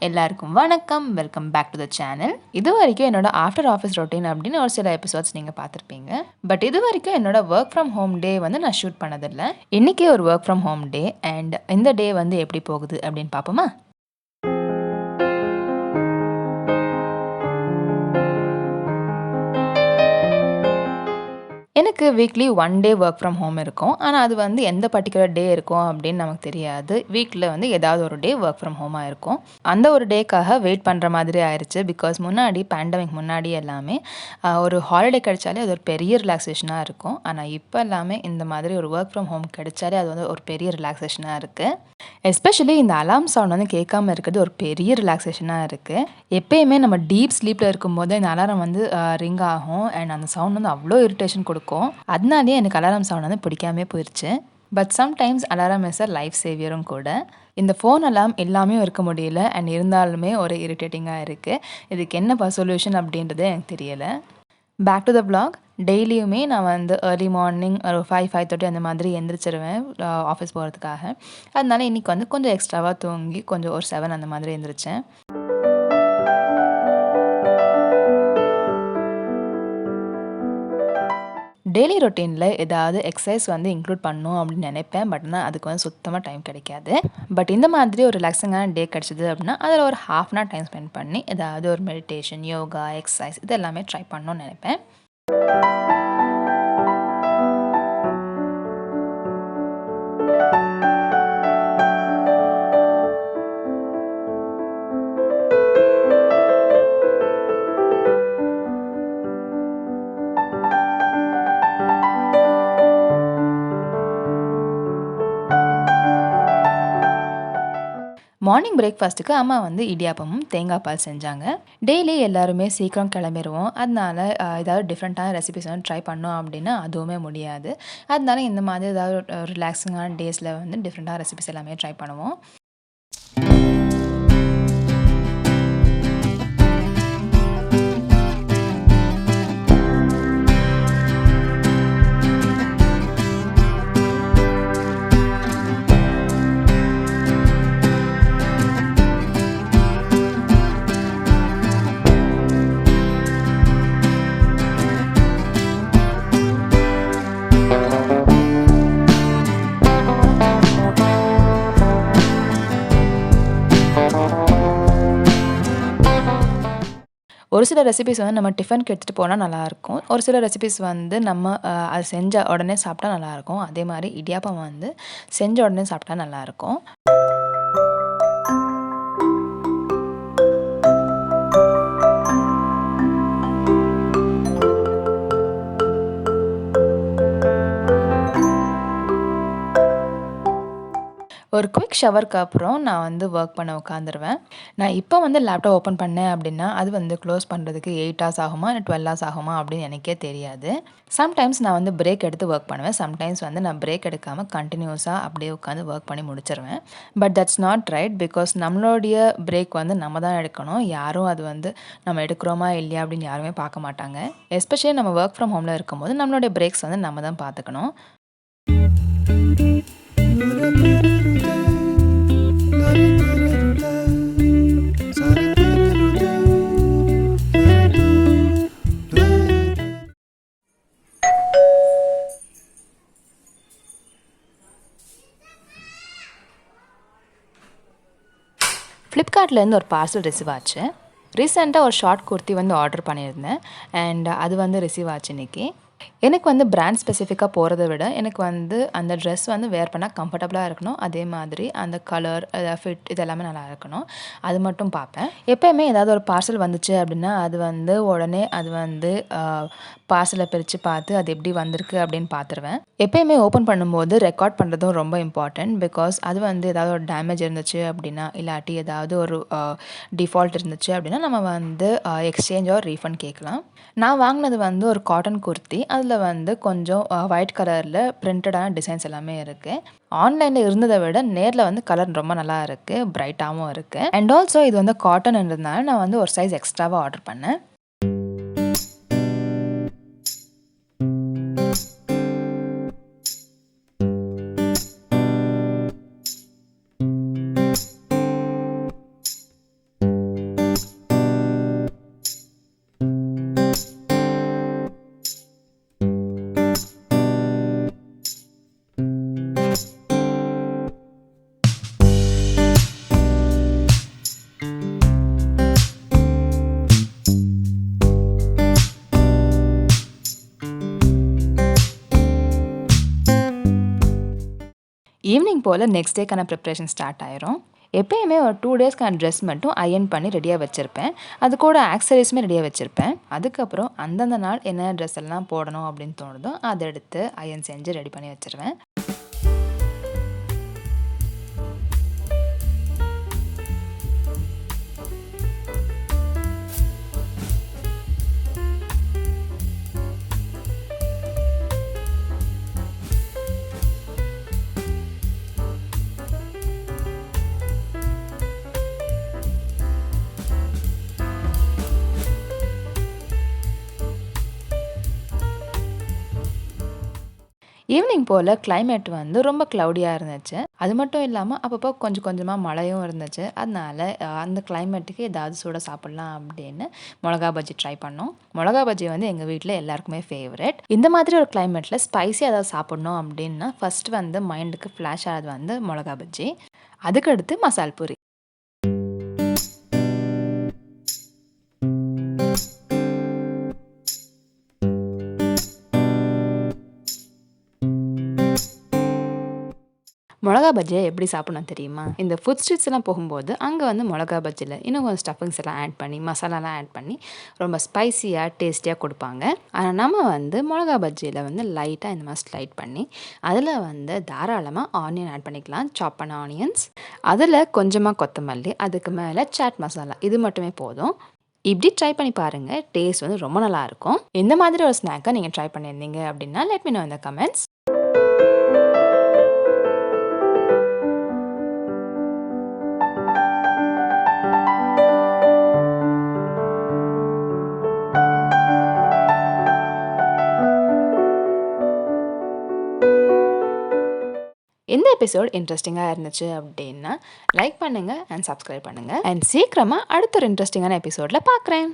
எல்லாருக்கும் வணக்கம். Welcome back to the channel. இது வரைக்கும் என்னோட ஆஃப்டர் ஆஃபீஸ் ரொட்டீன் அப்படின்னு ஒரு சில எபிசோட்ஸ் நீங்கள் பார்த்துருப்பீங்க. பட் இது வரைக்கும் என்னோட ஒர்க் ஃப்ரம் ஹோம் டே வந்து நான் ஷூட் பண்ணதில்லை. இன்றைக்கே ஒரு work from home day and இந்த டே வந்து எப்படி போகுது அப்படின்னு பார்ப்போமா? எனக்கு weekly 1 day work from home இருக்கும். ஆனால் அது வந்து எந்த பர்ட்டிகுலர் டே இருக்கும் அப்படின்னு நமக்கு தெரியாது. வீக்கில் வந்து ஏதாவது ஒரு டே ஒர்க் ஃப்ரம் ஹோமாக இருக்கும். அந்த ஒரு டேக்காக வெயிட் பண்ணுற மாதிரி ஆயிடுச்சு. பிகாஸ் முன்னாடி பேண்டமிக் முன்னாடி எல்லாமே ஒரு ஹாலிடே கிடைச்சாலே அது ஒரு பெரிய ரிலாக்ஸேஷனாக இருக்கும். ஆனால் இப்போ எல்லாமே இந்த மாதிரி ஒரு ஒர்க் ஃப்ரம் ஹோம் கிடைச்சாலே அது வந்து ஒரு பெரிய ரிலாக்ஸேஷனாக இருக்குது. எஸ்பெஷலி இந்த அலாம் சவுண்ட் வந்து கேட்காம இருக்கிறது ஒரு பெரிய ரிலாக்ஸேஷனாக இருக்குது. எப்பயுமே நம்ம டீப் ஸ்லீப்பில் இருக்கும்போது இந்த அலாரம் வந்து ரிங் ஆகும் அண்ட் அந்த சவுண்ட் வந்து அவ்வளோ இரிட்டேஷன் கொடுக்கும். அதனாலேயே எனக்கு அலாரம் சவுண்ட் வந்து பிடிக்காமே போயிடுச்சு. But sometimes alarm is a life சேவியரும் கூட. இந்த ஃபோன் அலாம் எல்லாமே இருக்க முடியல அண்ட் இருந்தாலுமே ஒரு இரிட்டேட்டிங்காக இருக்குது. இதுக்கு என்ன சொல்யூஷன் அப்படின்றது எனக்கு தெரியலை. Back to the vlog. டெய்லியுமே நான் வந்து ஏர்லி மார்னிங் ஒரு 5:30 அந்த மாதிரி எந்திரிச்சிருவேன் ஆஃபீஸ் போகிறதுக்காக. அதனால இன்றைக்கி வந்து கொஞ்சம் எக்ஸ்ட்ராவாக தூங்கி கொஞ்சம் ஒரு 7 அந்த மாதிரி எந்திரிச்சேன். டெய்லி ரொட்டீனில் ஏதாவது எக்ஸசைஸ் வந்து இன்க்ளூட் பண்ணணும் அப்படின்னு நினைப்பேன். பட் ஆனால் அதுக்கு வந்து சுத்தமாக டைம் கிடைக்காது. பட் இந்த மாதிரி ஒரு ரிலாக்ஸிங்கான டே கிடச்சிது அப்படின்னா அதில் ஒரு ½ hour டைம் ஸ்பெண்ட் பண்ணி ஏதாவது ஒரு மெடிடேஷன், யோகா, எக்ஸசைஸ் இது எல்லாமே ட்ரை பண்ணணும்னு நினைப்பேன். மார்னிங் பிரேக்ஃபாஸ்ட்டுக்கு அம்மா வந்து இடியாப்பமும் தேங்காய் பால் செஞ்சாங்க. டெய்லி எல்லாருமே சீக்கிரம் கிளம்பிடுவோம். அதனால ஏதாவது டிஃப்ரெண்ட்டான ரெசிபிஸ் வந்து ட்ரை பண்ணோம் அப்படின்னா அதுவுமே முடியாது. அதனால இந்த மாதிரி ஏதாவது ரிலாக்ஸிங்கான டேஸில் வந்து டிஃப்ரெண்ட்டான ரெசிபிஸ் எல்லாமே ட்ரை பண்ணுவோம். ஒரு சில ரெசிபிஸ் வந்து நம்ம டிஃபனுக்கு எடுத்துகிட்டு போனால் நல்லாயிருக்கும். ஒரு சில ரெசிபிஸ் வந்து நம்ம அது செஞ்ச உடனே சாப்பிட்டா நல்லாயிருக்கும். அதே மாதிரி இடியாப்பம் வந்து செஞ்ச உடனே சாப்பிட்டா நல்லாயிருக்கும். ஒரு குயிக் ஷவருக்கு அப்புறம் நான் வந்து ஒர்க் பண்ண உட்காந்துருவேன். நான் இப்போ வந்து லேப்டாப் ஓப்பன் பண்ணேன் அப்படின்னா அது வந்து க்ளோஸ் பண்ணுறதுக்கு 8 hours ஆகுமா இல்லை 12 hours ஆகுமா அப்படின்னு எனக்கே தெரியாது. சம்டைம்ஸ் நான் வந்து பிரேக் எடுத்து ஒர்க் பண்ணுவேன். சம்டைம்ஸ் வந்து நான் பிரேக் எடுக்காமல் கண்டினியூஸாக அப்படியே உட்காந்து ஒர்க் பண்ணி முடிச்சிருவேன். But that's not right. Because நம்மளுடைய பிரேக் வந்து நம்ம தான் எடுக்கணும். யாரும் அது வந்து நம்ம எடுக்கிறோமா இல்லையா அப்படின்னு யாருமே பார்க்க மாட்டாங்க. எஸ்பெஷலி நம்ம ஒர்க் ஃப்ரம் ஹோமில் இருக்கும்போது நம்மளுடைய பிரேக்ஸ் வந்து நம்ம தான் பார்த்துக்கணும். ஃப்ளிப்கார்ட்லேருந்து ஒரு பார்சல் ரிசீவ் ஆச்சு. ரீசெண்டாக ஒரு ஷார்ட் குர்த்தி வந்து ஆர்டர் பண்ணியிருந்தேன் அண்ட் அது வந்து ரிசீவ் ஆச்சு இன்றைக்கி. எனக்கு வந்து பிராண்ட் ஸ்பெசிஃபிக்காக போகிறத விட எனக்கு வந்து அந்த ட்ரெஸ் வந்து வேர் பண்ணால் கம்ஃபர்டபுளாக இருக்கணும். அதே மாதிரி அந்த கலர், ஃபிட் இது எல்லாமே நல்லா இருக்கணும். அது மட்டும் பார்ப்பேன். எப்போயுமே ஏதாவது ஒரு பார்சல் வந்துச்சு அப்படின்னா அது வந்து உடனே அது வந்து பார்சலை பிரித்து பார்த்து அது எப்படி வந்திருக்கு அப்படின்னு பார்த்துருவேன். எப்போயுமே ஓப்பன் பண்ணும்போது ரெக்கார்ட் பண்ணுறதும் ரொம்ப இம்பார்ட்டன்ட். பிகாஸ் அது வந்து ஏதாவது ஒரு டேமேஜ் இருந்துச்சு அப்படின்னா இல்லாட்டி ஏதாவது ஒரு டிஃபால்ட் இருந்துச்சு அப்படின்னா நம்ம வந்து எக்ஸ்சேஞ்ச் ஆர் ரீஃபண்ட் கேட்கலாம். நான் வாங்கினது வந்து ஒரு காட்டன் குர்த்தி. அதில் வந்து கொஞ்சம் ஒயிட் கலரில் பிரிண்டடான டிசைன்ஸ் எல்லாமே இருக்குது. ஆன்லைனில் இருந்ததை விட நேரில் வந்து கலர் ரொம்ப நல்லா இருக்குது, பிரைட்டாகவும் இருக்குது. அண்ட் ஆல்சோ இது வந்து காட்டன்ன்றதுனால நான் வந்து ஒரு சைஸ் எக்ஸ்ட்ராவாக ஆர்டர் பண்ணேன். ஈவினிங் போல் நெக்ஸ்ட் டேக்கான ப்ரிப்ரேஷன் ஸ்டார்ட் ஆயிரும். எப்பயுமே ஒரு 2 டேஸ்க்கான ட்ரெஸ் மட்டும் அயர்ன் பண்ணி ரெடியாக வச்சுருப்பேன். அது கூட ஆக்சசரிஸுமே ரெடியாக வச்சுருப்பேன். அதுக்கப்புறம் அந்தந்த நாள் என்ன ட்ரெஸ் எல்லாம் போடணும் அப்படின்னு தோணுதோ அதை எடுத்து அயர்ன் செஞ்சு ரெடி பண்ணி வச்சுருவேன். ஈவினிங் போல் கிளைமேட் வந்து ரொம்ப க்ளவுடியாக இருந்துச்சு. அது மட்டும் இல்லாமல் அப்பப்போ கொஞ்சம் கொஞ்சமாக மழையும் இருந்துச்சு. அதனால அந்த கிளைமேட்டுக்கு ஏதாவது சூட சாப்பிட்லாம் அப்படின்னு மிளகா பஜ்ஜி ட்ரை பண்ணோம். மிளகா பஜ்ஜி வந்து எங்கள் வீட்டில் எல்லாருக்குமே ஃபேவரட். இந்த மாதிரி ஒரு கிளைமேட்டில் ஸ்பைஸியாக ஏதாவது சாப்பிட்ணும் அப்படின்னா ஃபஸ்ட்டு வந்து மைண்டுக்கு ஃப்ளாஷ் ஆகிறது வந்து மிளகா பஜ்ஜி. அதுக்கடுத்து மசால் பூரி. மிளகா பஜ்ஜியை எப்படி சாப்பிடணும் தெரியுமா? இந்த ஃபுட் ஸ்ட்ரீட்ஸ் எல்லாம் போகும்போது அங்கே வந்து மிளகா பஜ்ஜியில் இன்னும் கொஞ்சம் ஸ்டஃபிங்ஸ் எல்லாம் ஆட் பண்ணி மசாலாலாம் ஆட் பண்ணி ரொம்ப ஸ்பைசியாக டேஸ்டியாக கொடுப்பாங்க. ஆனால் நம்ம வந்து மிளகா பஜ்ஜியில் வந்து லைட்டாக இந்த மாதிரி ஸ்லைட் பண்ணி அதில் வந்து தாராளமாக ஆனியன் ஆட் பண்ணிக்கலாம், சாப் பண்ண ஆனியன்ஸ். அதில் கொஞ்சமாக கொத்தமல்லி, அதுக்கு மேலே சாட் மசாலா, இது மட்டுமே போதும். இப்படி ட்ரை பண்ணி பாருங்கள், டேஸ்ட் வந்து ரொம்ப நல்லாயிருக்கும். இந்த மாதிரி ஒரு ஸ்நாக்கை நீங்கள் ட்ரை பண்ணியிருந்தீங்க அப்படின்னா let me know in the comments. இந்த எபிசோட் இன்ட்ரெஸ்டிங்காக இருந்துச்சு அப்படின்னா லைக் பண்ணுங்கள் அண்ட் சப்ஸ்கிரைப் பண்ணுங்கள். அண்ட் சீக்கிரமாக அடுத்த ஒரு இன்ட்ரெஸ்டிங்கான எபிசோடில் பார்க்குறேன்.